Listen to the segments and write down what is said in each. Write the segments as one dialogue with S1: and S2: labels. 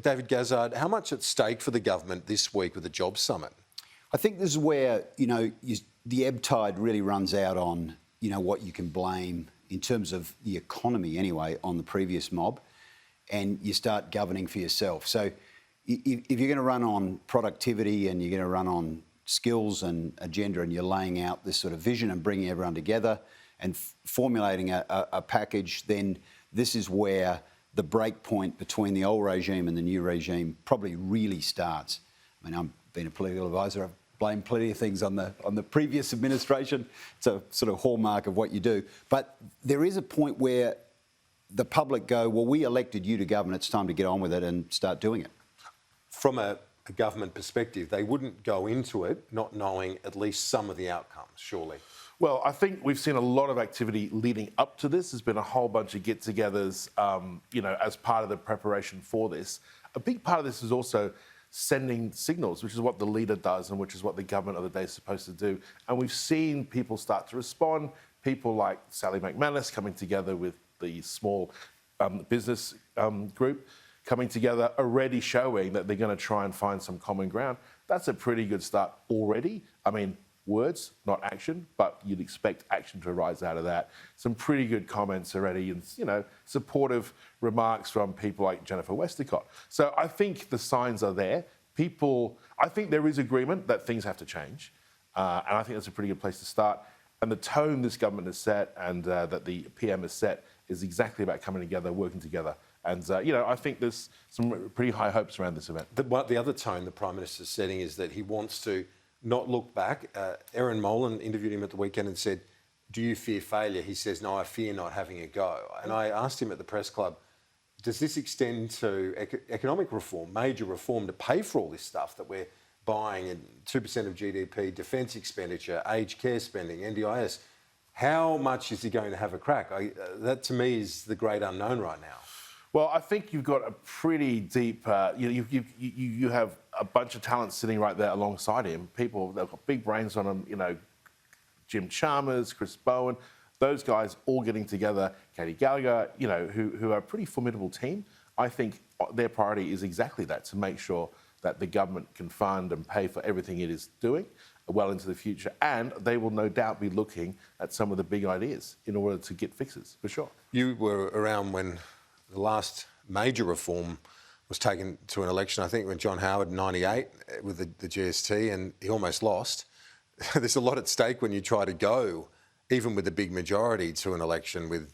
S1: David Gazzard, how much at stake for the government this week with the Jobs Summit?
S2: I think this is where, the ebb tide really runs out on, what you can blame in terms of the economy anyway on the previous mob, and you start governing for yourself. So if you're going to run on productivity and you're going to run on skills and agenda and you're laying out this sort of vision and bringing everyone together and formulating a package, then this is where the break point between the old regime and the new regime probably really starts. I mean, I've been a political advisor. I've blamed plenty of things on the previous administration. It's a sort of hallmark of what you do. But there is a point where the public go, well, we elected you to govern. It's time to get on with it and start doing it.
S1: From a government perspective, they wouldn't go into it not knowing at least some of the outcomes, surely.
S3: Well, I think we've seen a lot of activity leading up to this. There's been a whole bunch of get-togethers, as part of the preparation for this. A big part of this is also sending signals, which is what the leader does and which is what the government of the day is supposed to do. And we've seen people start to respond, people like Sally McManus coming together with the small business group, coming together, already showing that they're going to try and find some common ground. That's a pretty good start already. I mean, words, not action, but you'd expect action to arise out of that. Some pretty good comments already and, supportive remarks from people like Jennifer Westacott. So I think the signs are there. I think there is agreement that things have to change. And I think that's a pretty good place to start. And the tone this government has set and that the PM has set is exactly about coming together, working together. And, I think there's some pretty high hopes around this event.
S1: The other tone the Prime Minister's setting is that he wants to not look back. Erin Molan interviewed him at the weekend and said, do you fear failure? He says, no, I fear not having a go. And I asked him at the press club, does this extend to economic reform, major reform to pay for all this stuff that we're buying at 2% of GDP, defence expenditure, aged care spending, NDIS? How much is he going to have a crack? That to me is the great unknown right now.
S3: Well, I think you've got a pretty deep, you have a bunch of talent sitting right there alongside him. People, they've got big brains on them, Jim Chalmers, Chris Bowen, those guys all getting together, Katie Gallagher, who are a pretty formidable team. I think their priority is exactly that, to make sure that the government can fund and pay for everything it is doing well into the future. And they will no doubt be looking at some of the big ideas in order to get fixes, for sure.
S1: You were around when the last major reform was taken to an election, I think, when John Howard in 98 with the GST, and he almost lost. There's a lot at stake when you try to go, even with a big majority, to an election with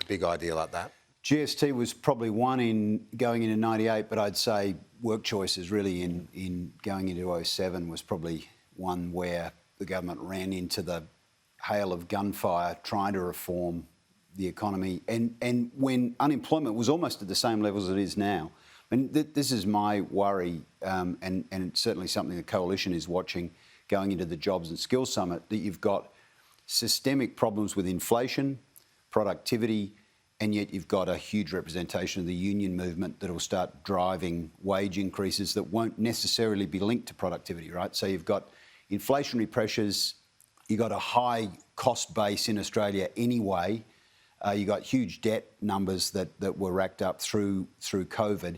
S1: a big idea like that.
S2: GST was probably one in going into 98, but I'd say work choices really in going into 07 was probably one where the government ran into the hail of gunfire trying to reform the economy, and when unemployment was almost at the same levels as it is now. And this is my worry, and it's certainly something the Coalition is watching going into the Jobs and Skills Summit, that you've got systemic problems with inflation, productivity, and yet you've got a huge representation of the union movement that will start driving wage increases that won't necessarily be linked to productivity, right? So you've got inflationary pressures, you've got a high cost base in Australia anyway. You got huge debt numbers that were racked up through COVID,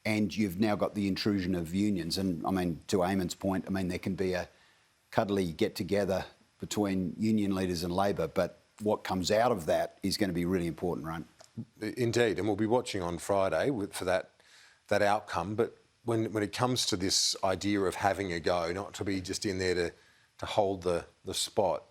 S2: and you've now got the intrusion of unions. And I mean, to Eamonn's point, I mean, there can be a cuddly get-together between union leaders and Labor, but what comes out of that is going to be really important, right?
S1: Indeed, and we'll be watching on Friday for that outcome. But when it comes to this idea of having a go, not to be just in there to hold the spot,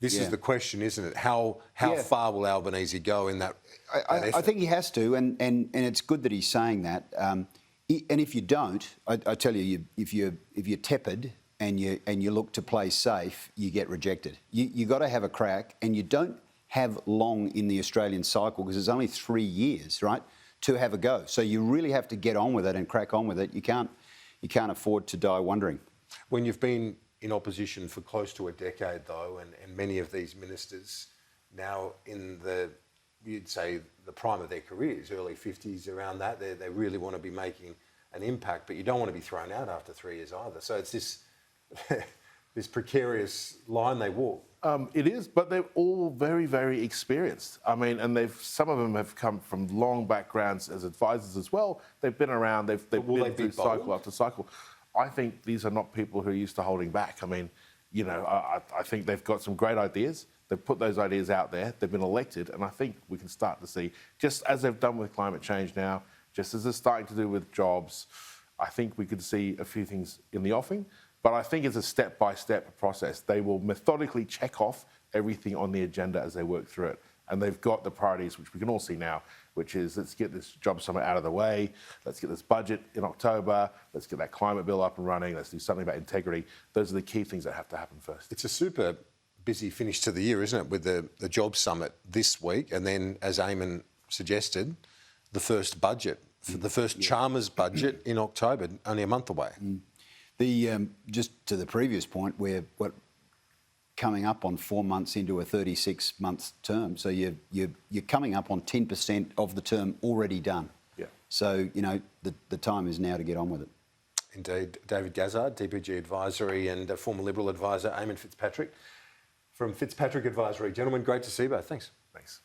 S1: this is the question, isn't it? How far will Albanese go in that effort?
S2: I think he has to, and it's good that he's saying that. And if you don't, I tell you, if you're tepid and you look to play safe, you get rejected. You got to have a crack, and you don't have long in the Australian cycle because it's only 3 years, right, to have a go. So you really have to get on with it and crack on with it. You can't afford to die wondering.
S1: When you've been in opposition for close to a decade, though, and many of these ministers now in you'd say, the prime of their careers, early 50s, around that, they really want to be making an impact, but you don't want to be thrown out after 3 years either. So it's this precarious line they walk.
S3: It is, but they're all very, very experienced. I mean, and some of them have come from long backgrounds as advisors as well. They've been around. They've been through cycle after cycle. I think these are not people who are used to holding back. I mean, I think they've got some great ideas. They've put those ideas out there. They've been elected, and I think we can start to see, just as they've done with climate change now, just as they're starting to do with jobs, I think we could see a few things in the offing. But I think it's a step-by-step process. They will methodically check off everything on the agenda as they work through it. And they've got the priorities, which we can all see now, which is let's get this job summit out of the way, let's get this budget in October, let's get that climate bill up and running, let's do something about integrity. Those are the key things that have to happen first.
S1: It's a super busy finish to the year, isn't it, with the job summit this week, and then, as Eamonn suggested, the first budget, the first Chalmers budget in October, only a month away.
S2: Just to the previous point, we're coming up on 4 months into a 36-month term, so you're coming up on 10% of the term already done.
S3: Yeah.
S2: So the time is now to get on with it.
S1: Indeed. David Gazzard, DPG Advisory, and former Liberal advisor Eamonn Fitzpatrick from Fitzpatrick Advisory. Gentlemen, great to see you both. Thanks.
S3: Thanks.